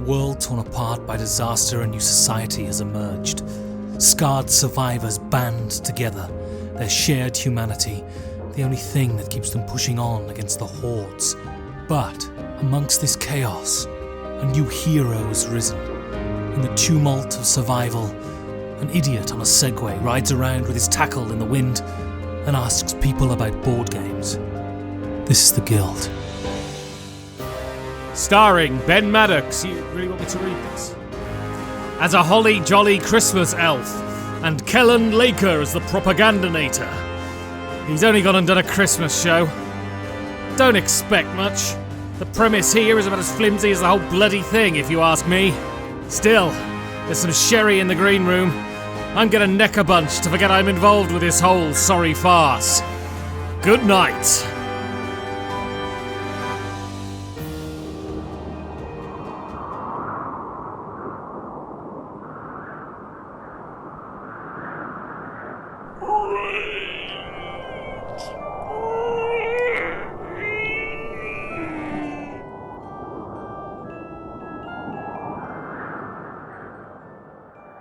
world torn apart by disaster, a new society has emerged. Scarred survivors band together, their shared humanity, the only thing that keeps them pushing on against the hordes. But amongst this chaos, a new hero has risen. In the tumult of survival, an idiot on a Segway rides around with his tackle in the wind and asks people about board games. This is the Guild. Starring Ben Maddox. You really want me to read this? As a holly jolly Christmas elf, and Kellen Laker as the propagandinator. He's only gone and done a Christmas show. Don't expect much. The premise here is about as flimsy as the whole bloody thing, if you ask me. Still, there's some sherry in the green room. I'm gonna neck a bunch to forget I'm involved with this whole sorry farce. Good night.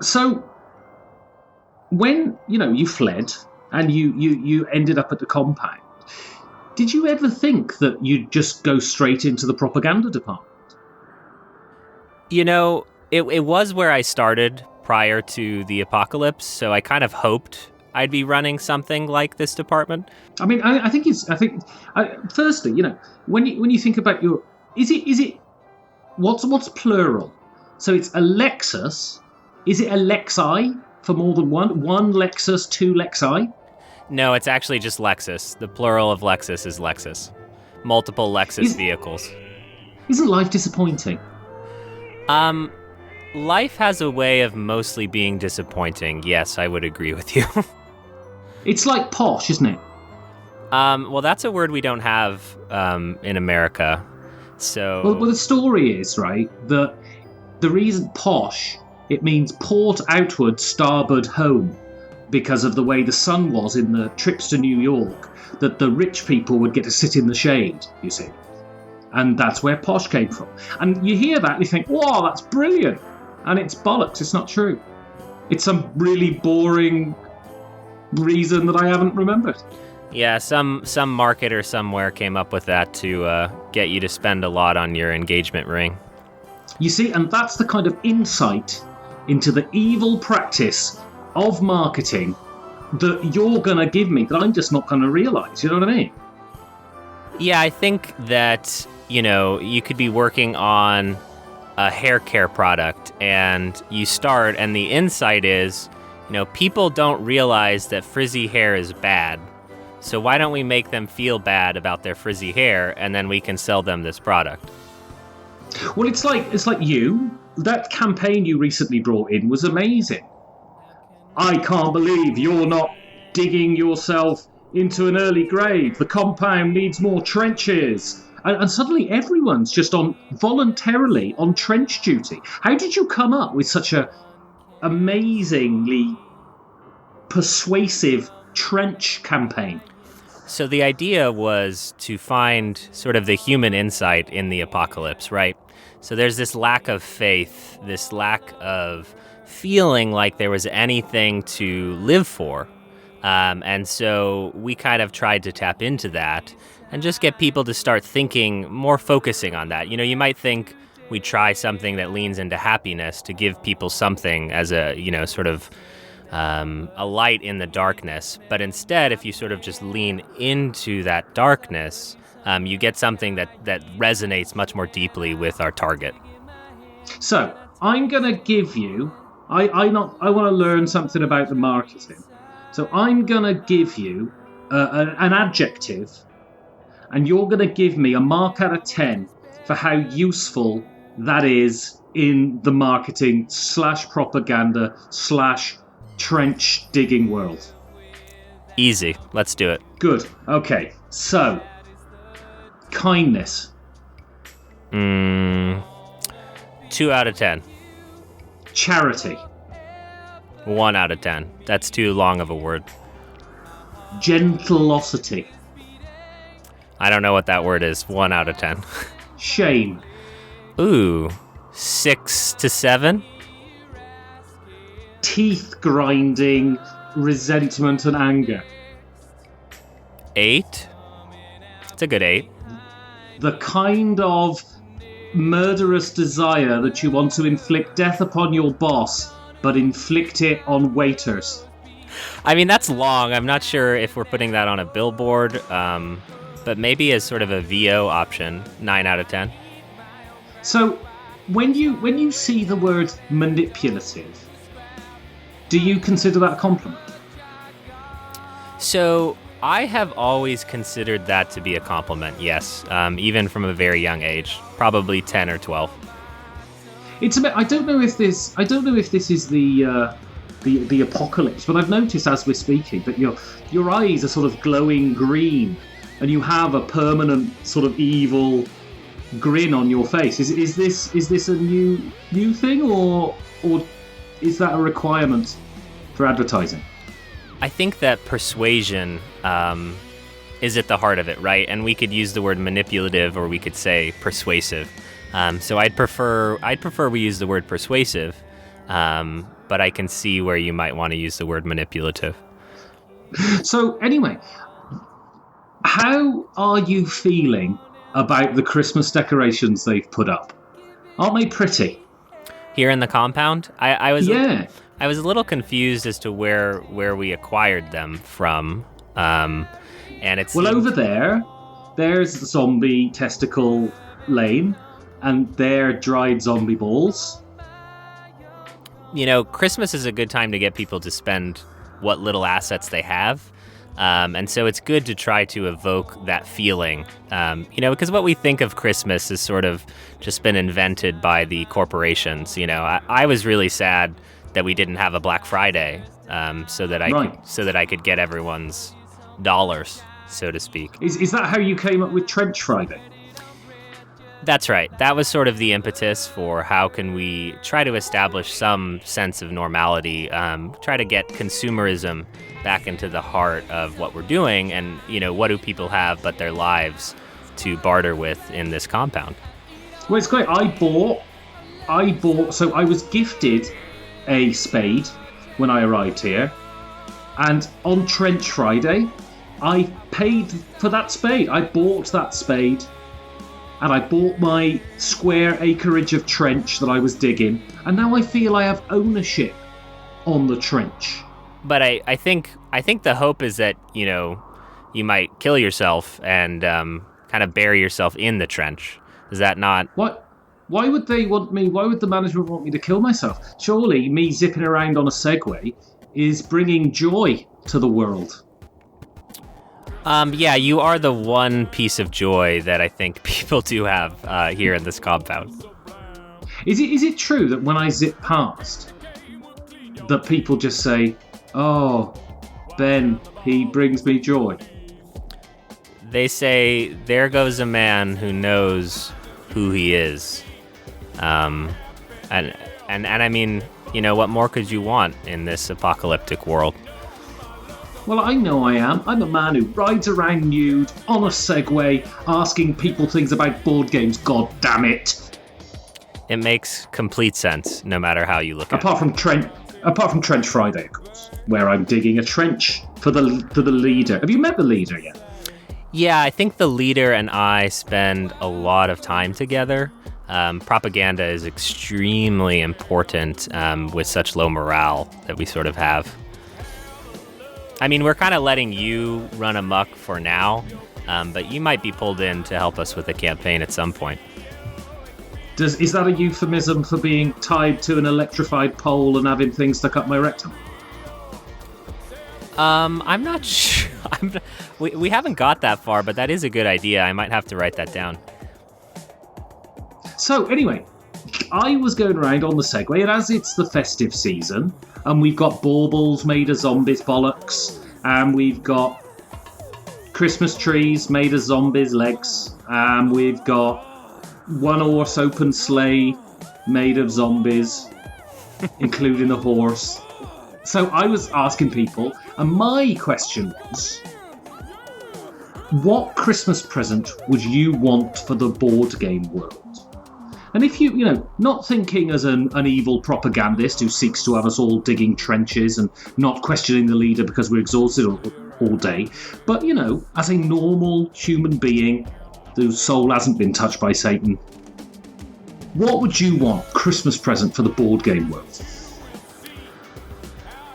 So, when, you fled and you ended up at the compound, did you ever think that you'd just go straight into the propaganda department? It was where I started prior to the apocalypse, so I kind of hoped I'd be running something like this department. I mean, firstly, when you think about what's plural? So it's Alexis. Is it Alexi for more than one? One Lexus, two Lexi? No, it's actually just Lexus. The plural of Lexus is Lexus. Multiple Lexus vehicles. Isn't life disappointing? Life has a way of mostly being disappointing. Yes, I would agree with you. It's like posh, isn't it? Well, that's a word we don't have in America. So. Well, the story is, right, that the reason posh, it means port outward, starboard home, because of the way the sun was in the trips to New York, that the rich people would get to sit in the shade, you see. And that's where posh came from. And you hear that and you think, wow, that's brilliant. And it's bollocks, it's not true. It's some really boring reason that I haven't remembered. Yeah, some marketer somewhere came up with that to get you to spend a lot on your engagement ring. You see, and that's the kind of insight into the evil practice of marketing that you're going to give me that I'm just not going to realise, you know what I mean? Yeah, I think that, you could be working on a hair care product and you start and the insight is, people don't realize that frizzy hair is bad. So why don't we make them feel bad about their frizzy hair and then we can sell them this product? Well, it's like you. That campaign you recently brought in was amazing. I can't believe you're not digging yourself into an early grave. The compound needs more trenches. And suddenly everyone's just voluntarily on trench duty. How did you come up with such a amazingly persuasive trench campaign? So the idea was to find sort of the human insight in the apocalypse, right? So there's this lack of faith, this lack of feeling like there was anything to live for. And so we kind of tried to tap into that and just get people to start thinking, more focusing on that. You might think we try something that leans into happiness to give people something as a, sort of a light in the darkness. But instead, if you sort of just lean into that darkness, you get something that resonates much more deeply with our target. So I'm going to give you, I want to learn something about the marketing. So I'm going to give you an adjective, and you're going to give me a mark out of 10 for how useful that is in the marketing / propaganda / trench digging world. Easy. Let's do it. Good. Okay. So, kindness. 2 out of 10. Charity. 1 out of 10. That's too long of a word. Gentilosity. I don't know what that word is. 1 out of 10. Shame. Ooh. 6 to 7. Teeth grinding, resentment and anger. 8. It's a good 8. The kind of murderous desire that you want to inflict death upon your boss, but inflict it on waiters. I mean, that's long. I'm not sure if we're putting that on a billboard, but maybe as sort of a VO option, 9 out of 10. So, when you see the word manipulative, do you consider that a compliment? So I have always considered that to be a compliment, yes, even from a very young age, probably 10 or 12. It's a bit, I don't know if this is the apocalypse, but I've noticed as we're speaking that your eyes are sort of glowing green, and you have a permanent sort of evil grin on your face. Is this a new thing, or is that a requirement for advertising? I think that persuasion is at the heart of it, right? And we could use the word manipulative, or we could say persuasive. So I'd prefer we use the word persuasive, but I can see where you might want to use the word manipulative. So anyway, how are you feeling about the Christmas decorations they've put up? Aren't they pretty? Here in the compound, I was Yeah. I was a little confused as to where we acquired them from, and it's Well, over there's the zombie testicle lane, and there dried zombie balls. You know, Christmas is a good time to get people to spend what little assets they have. And so it's good to try to evoke that feeling, because what we think of Christmas has sort of just been invented by the corporations. I was really sad that we didn't have a Black Friday, so that I could get everyone's dollars, so to speak. Is that how you came up with Trench Friday? That's right. That was sort of the impetus for how can we try to establish some sense of normality, try to get consumerism back into the heart of what we're doing, and what do people have but their lives to barter with in this compound. Well, it's great. I bought. So I was gifted a spade when I arrived here, and on Trench Friday, I paid for that spade. I bought that spade, and I bought my square acreage of trench that I was digging, and now I feel I have ownership on the trench. But I think the hope is that you might kill yourself and kind of bury yourself in the trench. Is that not? What? Why would they want me? Why would the management want me to kill myself? Surely me zipping around on a Segway is bringing joy to the world. Yeah, you are the one piece of joy that I think people do have here in this compound. Is it true that when I zip past, that people just say, "Oh, Ben, he brings me joy"? They say, "There goes a man who knows who he is," and I mean, what more could you want in this apocalyptic world? Well, I know I am. I'm a man who rides around nude on a Segway, asking people things about board games. God damn it! It makes complete sense, no matter how you look at it. Apart from Trench Friday, of course, where I'm digging a trench for the leader. Have you met the leader yet? Yeah, I think the leader and I spend a lot of time together. Propaganda is extremely important with such low morale that we sort of have. I mean, we're kind of letting you run amok for now, but you might be pulled in to help us with the campaign at some point. Is that a euphemism for being tied to an electrified pole and having things stuck up my rectum? I'm not sure. We haven't got that far, but that is a good idea. I might have to write that down. So, anyway, I was going around on the Segway, and as it's the festive season, and we've got baubles made of zombies bollocks, and we've got Christmas trees made of zombies legs, and we've got one-horse open sleigh made of zombies, including a horse. So I was asking people, and my question was, what Christmas present would you want for the board game world? And if not thinking as an evil propagandist who seeks to have us all digging trenches and not questioning the leader because we're exhausted all day, but, as a normal human being whose soul hasn't been touched by Satan, what would you want Christmas present for the board game world?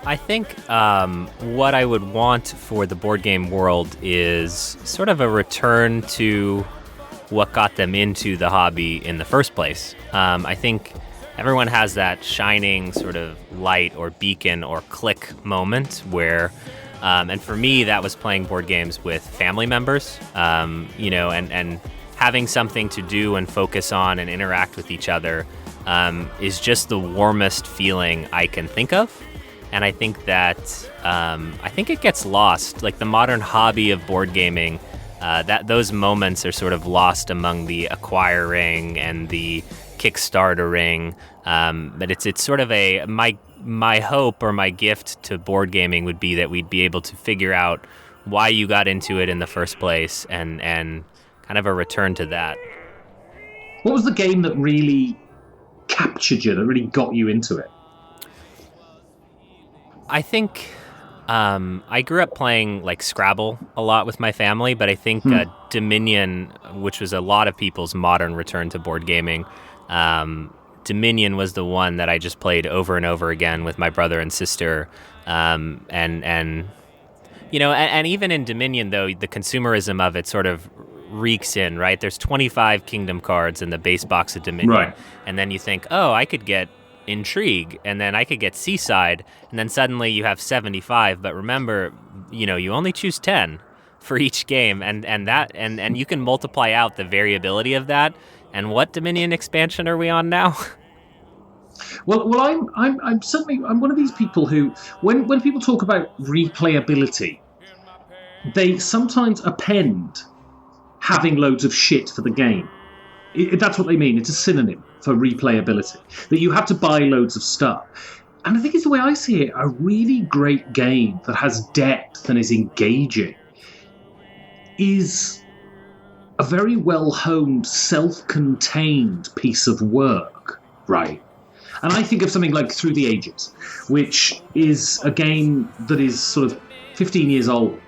I think what I would want for the board game world is sort of a return to what got them into the hobby in the first place. I think everyone has that shining sort of light or beacon or click moment where, and for me, that was playing board games with family members, and having something to do and focus on and interact with each other is just the warmest feeling I can think of. And I think that it gets lost. Like the modern hobby of board gaming, that those moments are sort of lost among the acquiring and the Kickstartering. But it's sort of my hope or my gift to board gaming would be that we'd be able to figure out why you got into it in the first place and kind of a return to that. What was the game that really captured you, that really got you into it? I think I grew up playing like Scrabble a lot with my family, but I think Dominion, which was a lot of people's modern return to board gaming, Dominion was the one that I just played over and over again with my brother and sister, and even in Dominion though, the consumerism of it sort of reeks in, right? There's 25 Kingdom cards in the base box of Dominion, right. And then you think, oh, I could get Intrigue, and then I could get Seaside, and then suddenly you have 75. But remember, you only choose 10 for each game, and you can multiply out the variability of that. And what Dominion expansion are we on now? Well, I'm certainly one of these people who, when people talk about replayability, they sometimes append having loads of shit for the game. That's what they mean. It's a synonym for replayability, that you have to buy loads of stuff. And I think it's the way I see it, a really great game that has depth and is engaging is a very well-honed, self-contained piece of work, right? And I think of something like Through the Ages, which is a game that is sort of 15 years old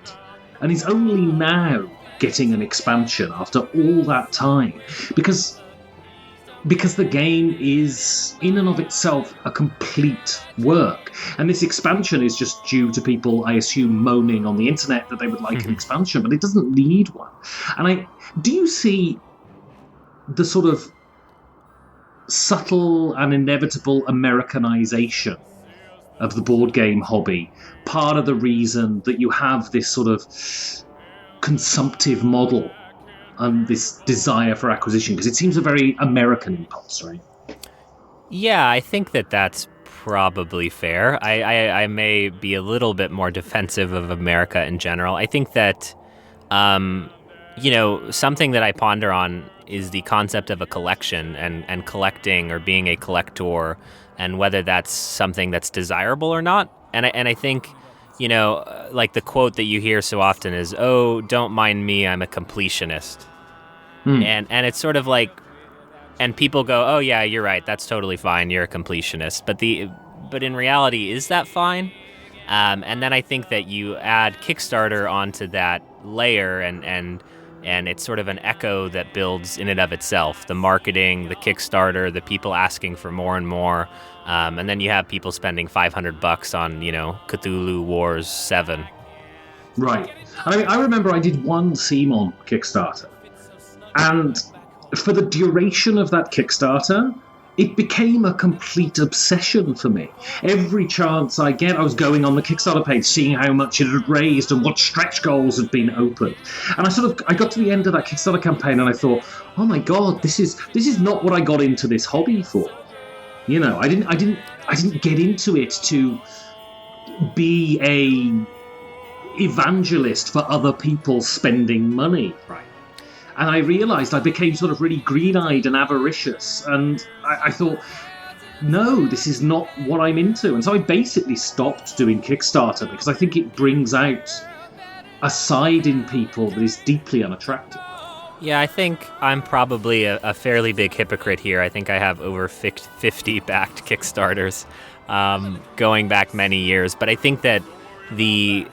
and is only now getting an expansion after all that time, because the game is in and of itself a complete work, and this expansion is just due to people, I assume, moaning on the internet that they would like an expansion, but it doesn't need one. And do you see the sort of subtle and inevitable Americanization of the board game hobby part of the reason that you have this sort of consumptive model and this desire for acquisition? Because it seems a very American impulse, right? Yeah, I think that's probably fair. I may be a little bit more defensive of America in general. I think that, something that I ponder on is the concept of a collection and collecting or being a collector, and whether that's something that's desirable or not. And I think, like the quote that you hear so often is, "Oh, don't mind me, I'm a completionist." And it's sort of like, and people go, "Oh yeah, you're right, that's totally fine, you're a completionist." But in reality, is that fine? And then I think that you add Kickstarter onto that layer, and it's sort of an echo that builds in and of itself. The marketing, the Kickstarter, the people asking for more and more. And then you have people spending $500 on, Cthulhu Wars 7. Right. I remember I did one CMON Kickstarter. And for the duration of that Kickstarter, it became a complete obsession for me. Every chance I get, I was going on the Kickstarter page, seeing how much it had raised and what stretch goals had been opened. And I got to the end of that Kickstarter campaign and I thought, oh my God, this is not what I got into this hobby for. I didn't get into it to be a evangelist for other people spending money, right? And I realised I became sort of really green-eyed and avaricious, and I thought, no, this is not what I'm into. And so I basically stopped doing Kickstarter because I think it brings out a side in people that is deeply unattractive. Yeah, I think I'm probably a fairly big hypocrite here. I think I have over 50 backed Kickstarters going back many years. But I think that the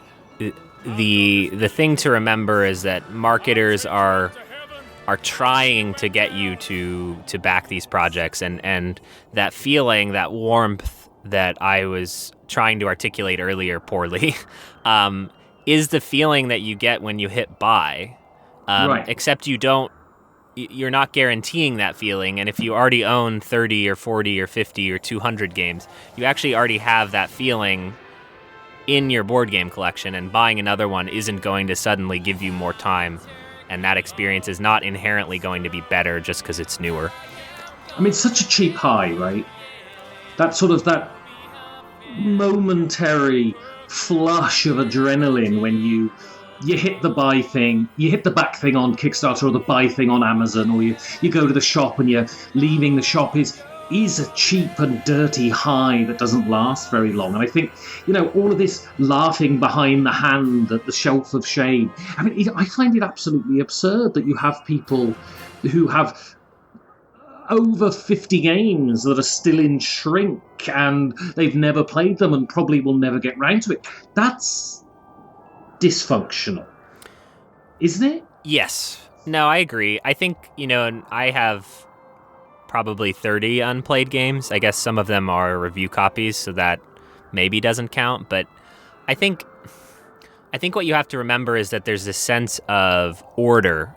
thing to remember is that marketers are trying to get you to back these projects, and that feeling, that warmth that I was trying to articulate earlier poorly, is the feeling that you get when you hit buy. Right. Except you're not guaranteeing that feeling. And if you already own 30 or 40 or 50 or 200 games, you actually already have that feeling in your board game collection, and buying another one isn't going to suddenly give you more time. And that experience is not inherently going to be better just because it's newer. I mean, it's such a cheap high, right? That momentary flush of adrenaline when you hit the buy thing, you hit the back thing on Kickstarter or the buy thing on Amazon, or you go to the shop and you're leaving the shop is a cheap and dirty high that doesn't last very long. And I think, all of this laughing behind the hand at the shelf of shame, I mean, I find it absolutely absurd that you have people who have over 50 games that are still in shrink and they've never played them and probably will never get round to it. That's dysfunctional, isn't it? Yes. No, I agree. I think, I have probably 30 unplayed games. I guess some of them are review copies, so that maybe doesn't count. But I think what you have to remember is that there's this sense of order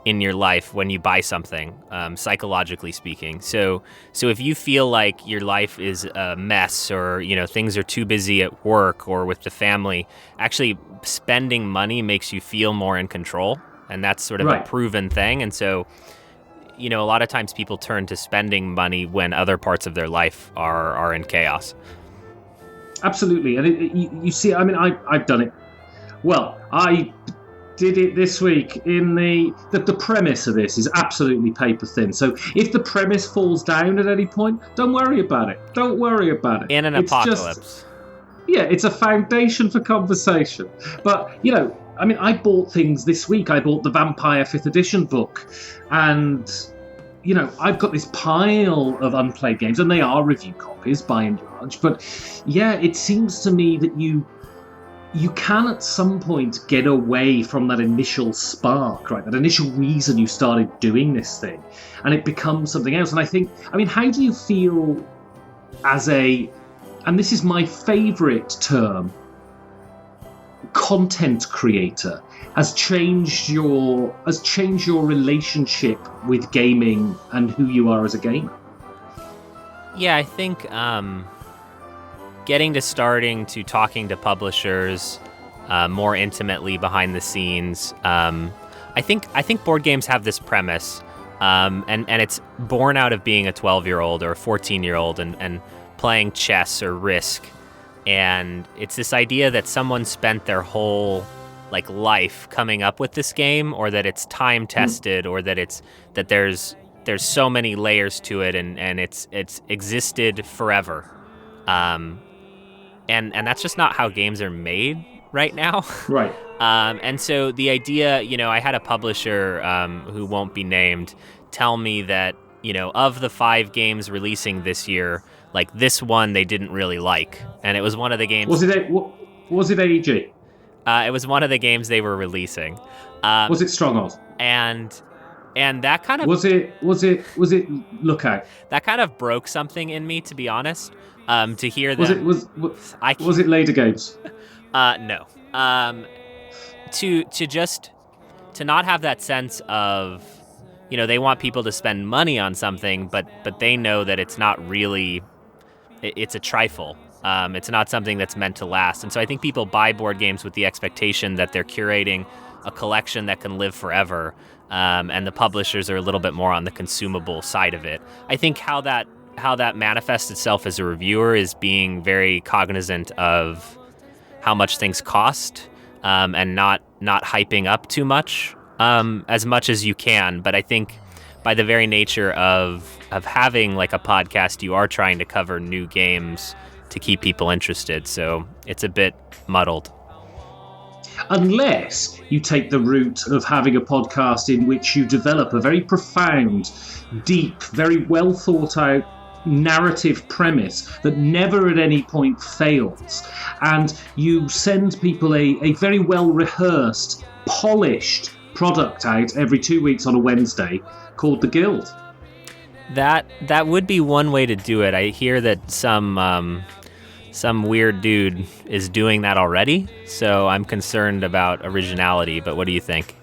in your life when you buy something, psychologically speaking. So if you feel like your life is a mess, or things are too busy at work or with the family, actually spending money makes you feel more in control, and that's sort of right. A proven thing. And so a lot of times people turn to spending money when other parts of their life are in chaos. Absolutely. And you see, I mean, I've done it. Well, I did it this week in the premise of this is absolutely paper thin. So if the premise falls down at any point, don't worry about it. Don't worry about it. In an apocalypse. It's a foundation for conversation. But, I mean, I bought things this week. I bought the Vampire 5th edition book. And, I've got this pile of unplayed games, and they are review copies by and large. But, yeah, it seems to me that you can at some point get away from that initial spark, right? That initial reason you started doing this thing, and it becomes something else. And I mean, how do you feel as and this is my favourite term, content creator, has changed your relationship with gaming and who you are as a gamer? Yeah, I think getting to starting to talking to publishers more intimately behind the scenes. I think board games have this premise, and it's born out of being a 12-year-old or a 14-year-old and playing chess or Risk. And it's this idea that someone spent their whole life coming up with this game, or that it's time tested, or that there's so many layers to it, and it's existed forever. And that's just not how games are made right now. Right. And so the idea, I had a publisher who won't be named tell me that, of the 5 games releasing this year, this one they didn't really like. And it was one of the games... Was it AEG? It was one of the games they were releasing. Was it Stronghold? And that kind of... Was it Lookout? That kind of broke something in me, to be honest. To hear that... Was it Later Games? No. To not have that sense of, they want people to spend money on something, but they know that it's not really, it's a trifle. It's not something that's meant to last. And so I think people buy board games with the expectation that they're curating a collection that can live forever. And the publishers are a little bit more on the consumable side of it. I think how that manifests itself as a reviewer is being very cognizant of how much things cost, and not hyping up too much as you can. But I think by the very nature of having a podcast, you are trying to cover new games to keep people interested. So it's a bit muddled. Unless you take the route of having a podcast in which you develop a very profound, deep, very well thought out narrative premise that never at any point fails, and you send people a very well rehearsed, polished product out every 2 weeks on a Wednesday called The Guild. That would be one way to do it. I hear that some weird dude is doing that already, so I'm concerned about originality, but what do you think?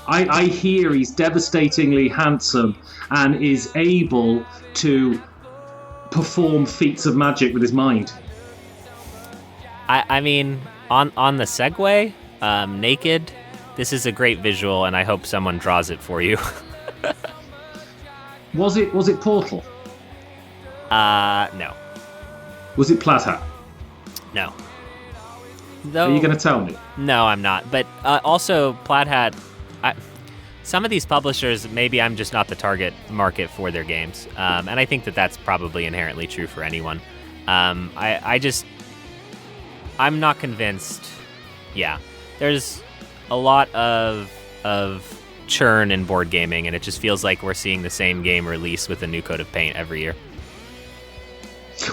I hear he's devastatingly handsome and is able to perform feats of magic with his mind. I mean, on the segue, naked, this is a great visual, and I hope someone draws it for you. Was it Portal? No. Was it Plaid Hat? No. Are you going to tell me? No, I'm not. But also, Plaid Hat, some of these publishers, maybe I'm just not the target market for their games. And I think that that's probably inherently true for anyone. I'm not convinced. Yeah. There's a lot of churn in board gaming, and it just feels like we're seeing the same game release with a new coat of paint every year.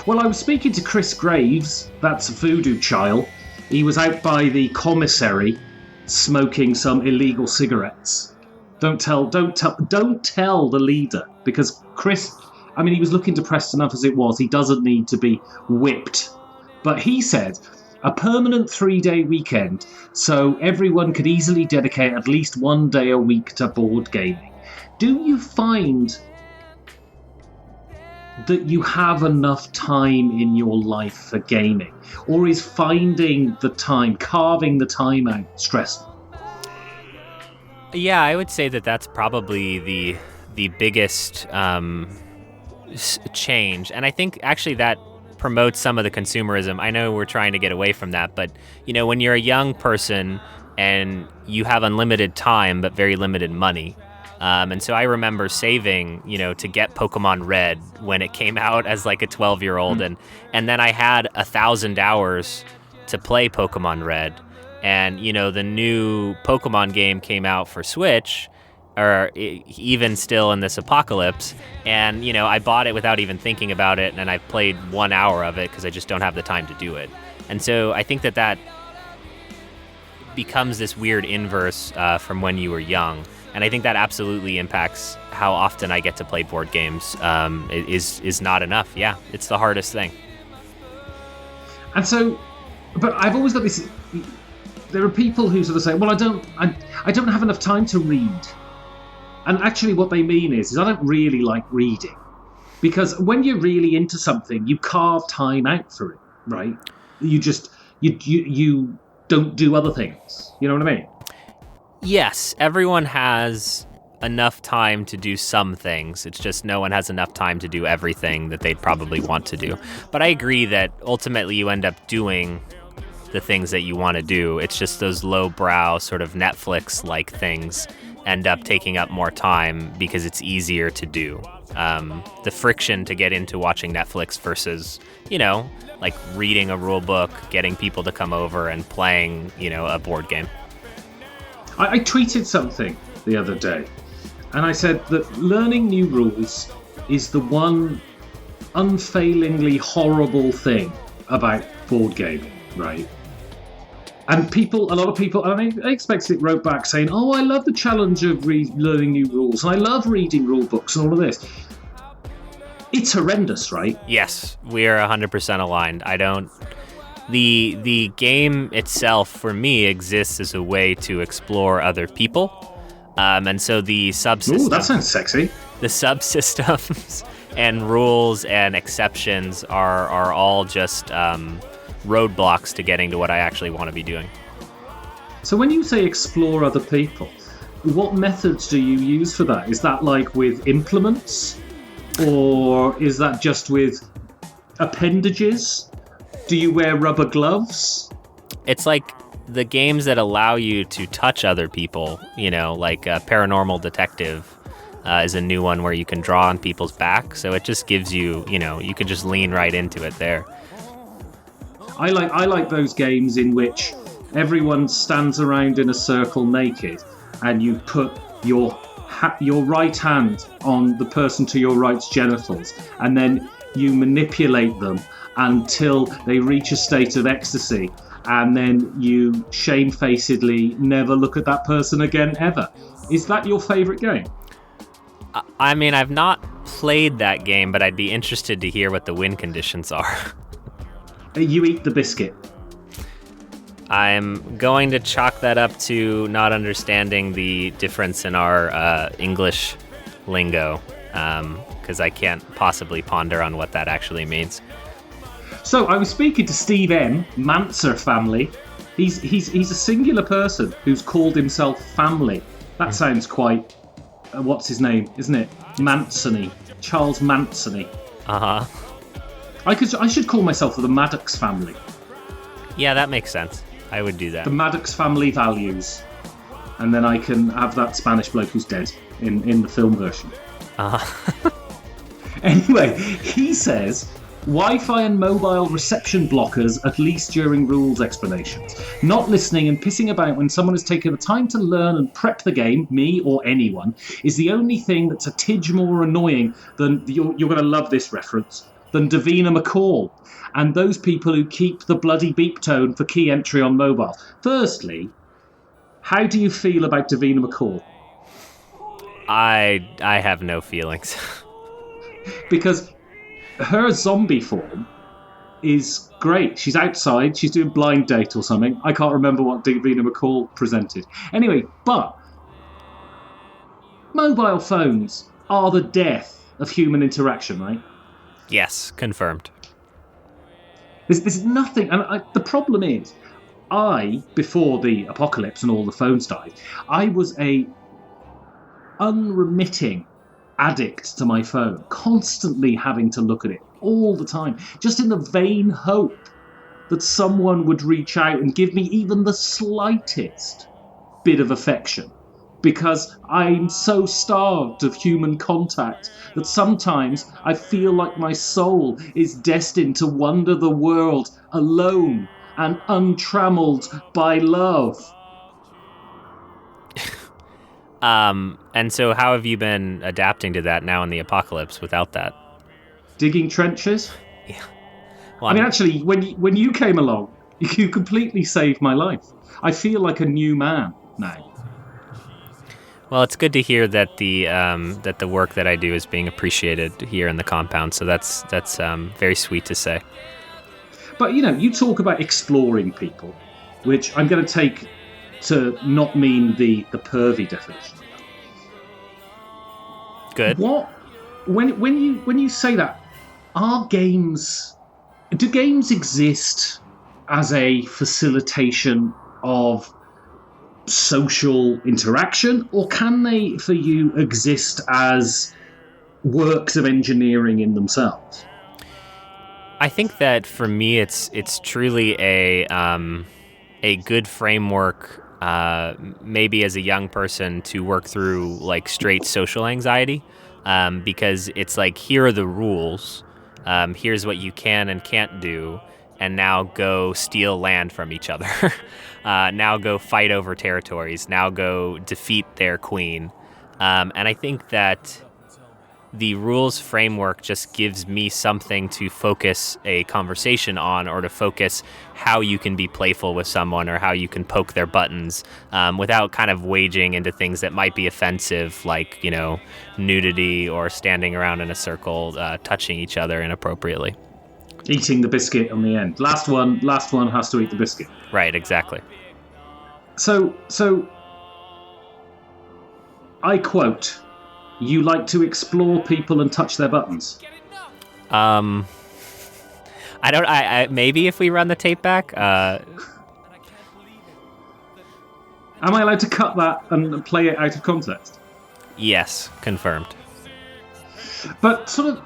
Well, I was speaking to Chris Graves, that's Voodoo Child. He was out by the commissary smoking some illegal cigarettes. Don't tell the leader, because Chris, I mean, he was looking depressed enough as it was. He doesn't need to be whipped. But he said a permanent 3-day weekend, so everyone could easily dedicate at least 1 day a week to board gaming. Do you find that you have enough time in your life for gaming? Or is finding the time, carving the time out, stressful? Yeah, I would say that that's probably the biggest change. And I think actually that promotes some of the consumerism. I know we're trying to get away from that, but when you're a young person and you have unlimited time but very limited money, and so I remember saving, to get Pokemon Red when it came out as like a 12-year-old, and then I had 1,000 hours to play Pokemon Red, and the new Pokemon game came out for Switch, or even still in this apocalypse, and I bought it without even thinking about it, and I played 1 hour of it because I just don't have the time to do it. And so I think that becomes this weird inverse from when you were young. And I think that absolutely impacts how often I get to play board games. It is not enough. Yeah, it's the hardest thing. And so, but I've always got this. There are people who sort of say, "Well, I don't have enough time to read." And actually, what they mean is I don't really like reading, because when you're really into something, you carve time out for it, right? You don't do other things. You know what I mean? Yes, everyone has enough time to do some things. It's just no one has enough time to do everything that they'd probably want to do. But I agree that ultimately you end up doing the things that you want to do. It's just those lowbrow sort of Netflix-like things end up taking up more time because it's easier to do. The friction to get into watching Netflix versus, like reading a rule book, getting people to come over and playing, a board game. I tweeted something the other day, and I said that learning new rules is the one unfailingly horrible thing about board gaming, right? And a lot of people, and I expected it, wrote back saying, "Oh, I love the challenge of learning new rules, and I love reading rule books and all of this." It's horrendous, right? Yes, we are 100% aligned. The game itself, for me, exists as a way to explore other people. And so the subsystems... Ooh, that sounds sexy. The subsystems and rules and exceptions are all just roadblocks to getting to what I actually want to be doing. So when you say explore other people, what methods do you use for that? Is that like with implements? Or is that just with appendages? Do you wear rubber gloves? It's like the games that allow you to touch other people, like Paranormal Detective is a new one where you can draw on people's back. So it just gives you, you can just lean right into it there. I like those games in which everyone stands around in a circle naked, and you put your right hand on the person to your right's genitals, and then you manipulate them until they reach a state of ecstasy, and then you shamefacedly never look at that person again ever. Is that your favourite game? I mean, I've not played that game, but I'd be interested to hear what the win conditions are. You eat the biscuit. I'm going to chalk that up to not understanding the difference in our English lingo, because I can't possibly ponder on what that actually means. So I was speaking to Steve M, Manser family. He's a singular person who's called himself family. That sounds quite, what's his name, isn't it? Mansony. Charles Mansony. Uh-huh. I should call myself the Maddox family. Yeah, that makes sense. I would do that. The Maddox family values. And then I can have that Spanish bloke who's dead in the film version. Uh-huh. Anyway, he says Wi-Fi and mobile reception blockers, at least during rules explanations. Not listening and pissing about when someone has taken the time to learn and prep the game, me or anyone, is the only thing that's a tidge more annoying than, you're going to love this reference, than Davina McCall and those people who keep the bloody beep tone for key entry on mobile. Firstly, how do you feel about Davina McCall? I have no feelings. Because her zombie form is great. She's outside, she's doing Blind Date or something. I can't remember what Davina McCall presented. Anyway, but mobile phones are the death of human interaction, right? Yes, confirmed. There's nothing, and the problem is, before the apocalypse and all the phones died, I was a unremitting addict to my phone, constantly having to look at it all the time, just in the vain hope that someone would reach out and give me even the slightest bit of affection, because I'm so starved of human contact that sometimes I feel like my soul is destined to wander the world alone and untrammeled by love. And so how have you been adapting to that now in the apocalypse without that? Digging trenches? Yeah. Well, I mean, actually, when you came along, you completely saved my life. I feel like a new man now. Well, it's good to hear that the work that I do is being appreciated here in the compound. So that's very sweet to say. But, you talk about exploring people, which I'm going to take to not mean the pervy definition. Good. What? When you say that, do games exist as a facilitation of social interaction, or can they, for you, exist as works of engineering in themselves? I think that for me, it's truly a good framework, maybe as a young person, to work through like straight social anxiety, because it's like, here are the rules, here's what you can and can't do, and now go steal land from each other. Now go fight over territories. Now go defeat their queen. And I think that the rules framework just gives me something to focus a conversation on, or to focus how you can be playful with someone, or how you can poke their buttons, without kind of waging into things that might be offensive, like, nudity or standing around in a circle, touching each other inappropriately. Eating the biscuit on the end. Last one has to eat the biscuit. Right, exactly. So I quote, "You like to explore people and touch their buttons." I maybe if we run the tape back. Am I allowed to cut that and play it out of context? Yes, confirmed. But sort of,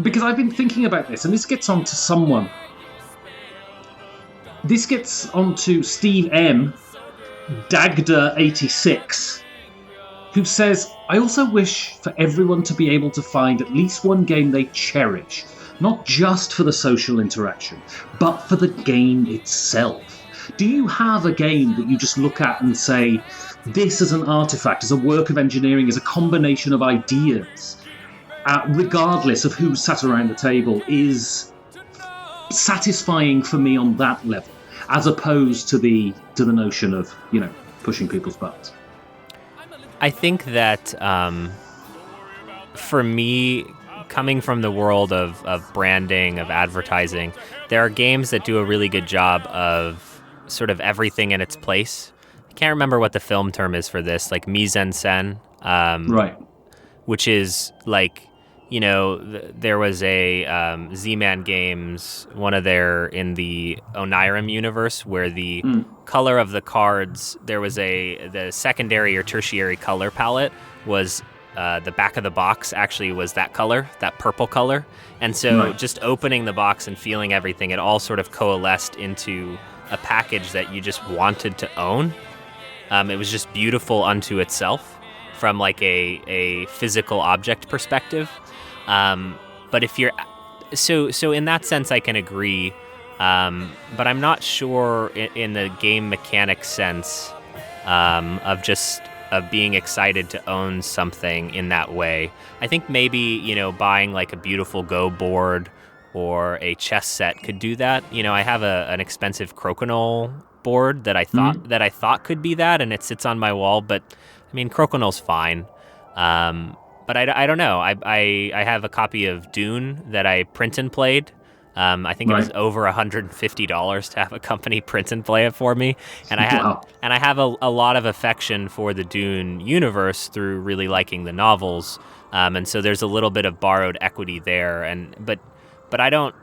because I've been thinking about this, and this gets on to someone. This gets on to Steve M, Dagda86, who says, "I also wish for everyone to be able to find at least one game they cherish, not just for the social interaction, but for the game itself. Do you have a game that you just look at and say, this as an artifact, as a work of engineering, as a combination of ideas, regardless of who's sat around the table, is satisfying for me on that level, as opposed to the notion of, pushing people's buttons? I think that for me, coming from the world of branding, of advertising, there are games that do a really good job of sort of everything in its place. I can't remember what the film term is for this, like mise en scène. Right. Which is like, there was a Z-Man Games, one of in the Onirim universe, where the color of the cards, there was the secondary or tertiary color palette was the back of the box actually was that color, that purple color. And so just opening the box and feeling everything, it all sort of coalesced into a package that you just wanted to own. It was just beautiful unto itself from like a physical object perspective. But if you're so in that sense, I can agree. But I'm not sure in the game mechanic sense of being excited to own something in that way. I think maybe, buying like a beautiful Go board or a chess set could do that. I have an expensive Crokinole board that I thought could be that, and it sits on my wall. But I mean, Crokinol's fine. But I don't know. I have a copy of Dune that I print and played. I think it was over $150 to have a company print and play it for me, and I have a lot of affection for the Dune universe through really liking the novels, and so there's a little bit of borrowed equity there. But I don't.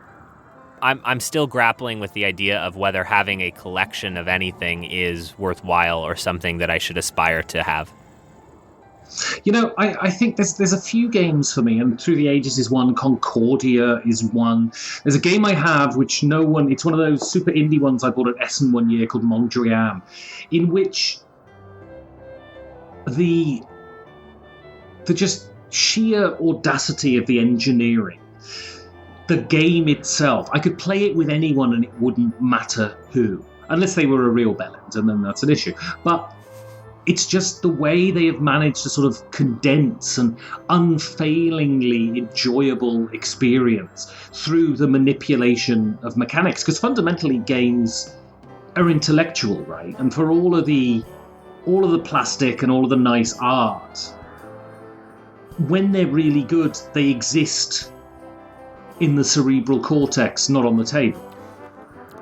I'm still grappling with the idea of whether having a collection of anything is worthwhile or something that I should aspire to have. I think there's a few games for me, and Through the Ages is one, Concordia is one. There's a game I have which it's one of those super indie ones I bought at Essen one year called Mondrian, in which the just sheer audacity of the engineering, the game itself, I could play it with anyone and it wouldn't matter who, unless they were a real bellend, and then that's an issue. But it's just the way they have managed to sort of condense an unfailingly enjoyable experience through the manipulation of mechanics. Because fundamentally, games are intellectual, right? And for all of the plastic and all of the nice art, when they're really good, they exist in the cerebral cortex, not on the table.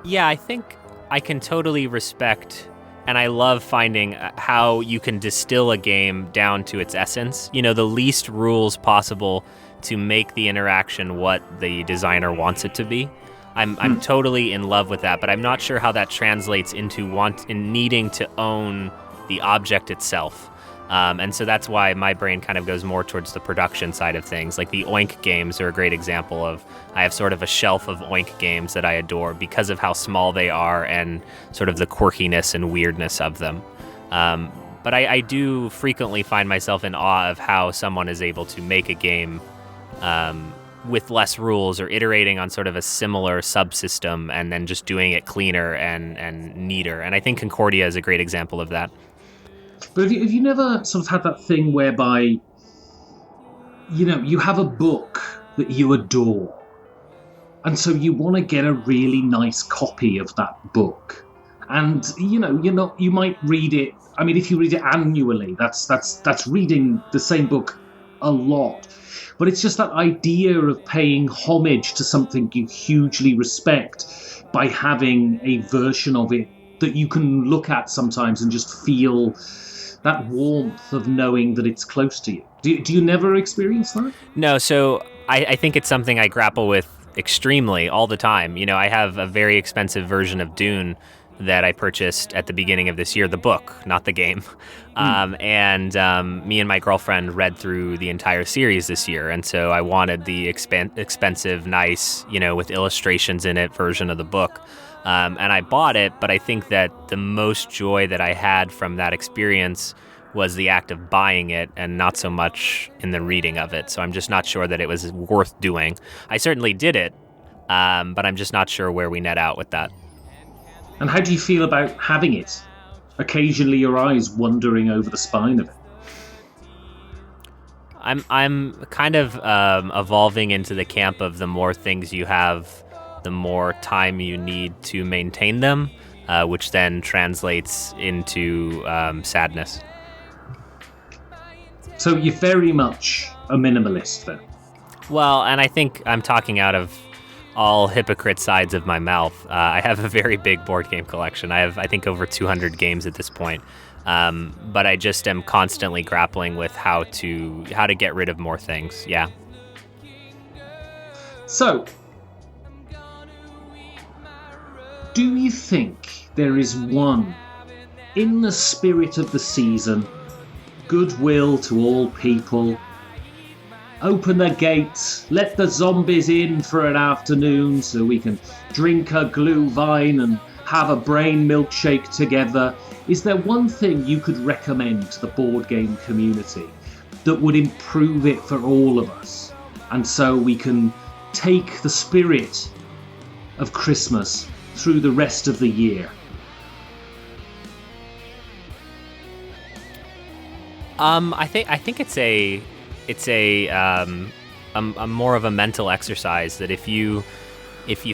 Yeah, I think I can totally respect. And I love finding how you can distill a game down to its essence. The least rules possible to make the interaction what the designer wants it to be. I'm totally in love with that, but I'm not sure how that translates into needing to own the object itself. And so that's why my brain kind of goes more towards the production side of things. Like the Oink games are a great example of, I have sort of a shelf of Oink games that I adore because of how small they are and sort of the quirkiness and weirdness of them. But I do frequently find myself in awe of how someone is able to make a game with less rules or iterating on sort of a similar subsystem and then just doing it cleaner and neater. And I think Concordia is a great example of that. But have you never sort of had that thing whereby, you have a book that you adore, and so you want to get a really nice copy of that book, and you might read it. I mean, if you read it annually, that's reading the same book a lot. But it's just that idea of paying homage to something you hugely respect by having a version of it that you can look at sometimes and just feel that warmth of knowing that it's close to you. Do you never experience that? No, so I think it's something I grapple with extremely all the time. I have a very expensive version of Dune that I purchased at the beginning of this year, the book, not the game. And me and my girlfriend read through the entire series this year, and so I wanted the expensive, nice, with illustrations in it version of the book. And I bought it, but I think that the most joy that I had from that experience was the act of buying it and not so much in the reading of it. So I'm just not sure that it was worth doing. I certainly did it, but I'm just not sure where we net out with that. And how do you feel about having it? Occasionally your eyes wandering over the spine of it. I'm kind of evolving into the camp of the more things you have, the more time you need to maintain them, which then translates into sadness. So you're very much a minimalist then? Well, and I think I'm talking out of all hypocrite sides of my mouth. I have a very big board game collection. I have, I think, over 200 games at this point. But I just am constantly grappling with how to get rid of more things. Yeah. So, do you think there is one, in the spirit of the season, goodwill to all people, open the gates, let the zombies in for an afternoon so we can drink a glue vine and have a brain milkshake together? Is there one thing you could recommend to the board game community that would improve it for all of us? And so we can take the spirit of Christmas through the rest of the year. I think it's a more of a mental exercise that if you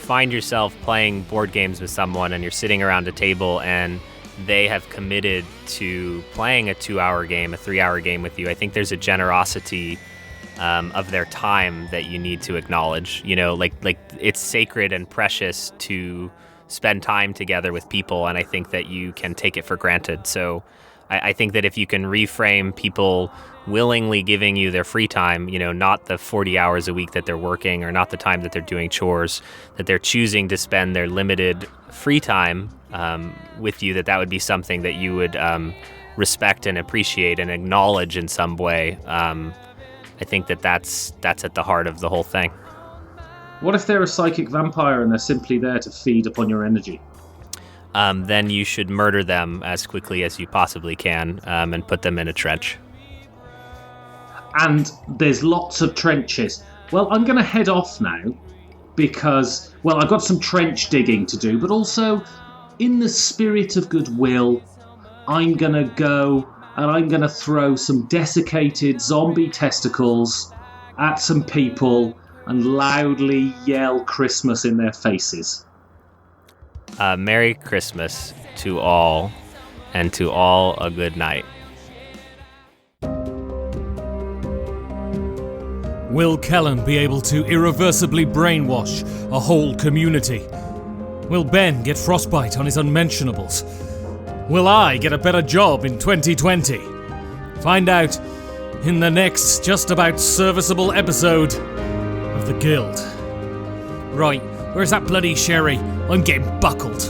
find yourself playing board games with someone and you're sitting around a table and they have committed to playing a 2-hour game, a 3-hour game with you, I think there's a generosity of their time that you need to acknowledge. You know, like it's sacred and precious to spend time together with people, and I think that you can take it for granted. So I think that if you can reframe people willingly giving you their free time, you know, not the 40 hours a week that they're working or not the time that they're doing chores, that they're choosing to spend their limited free time with you, that would be something that you would respect and appreciate and acknowledge in some way. I think that's at the heart of the whole thing. What if they're a psychic vampire and they're simply there to feed upon your energy? Then you should murder them as quickly as you possibly can and put them in a trench. And there's lots of trenches. Well, I'm going to head off now because, well, I've got some trench digging to do, but also in the spirit of goodwill, I'm going to go and I'm going to throw some desiccated zombie testicles at some people and loudly yell Christmas in their faces. Merry Christmas to all, and to all a good night. Will Kellen be able to irreversibly brainwash a whole community? Will Ben get frostbite on his unmentionables? Will I get a better job in 2020? Find out in the next just about serviceable episode of The Guild. Right, where's that bloody sherry? I'm getting buckled.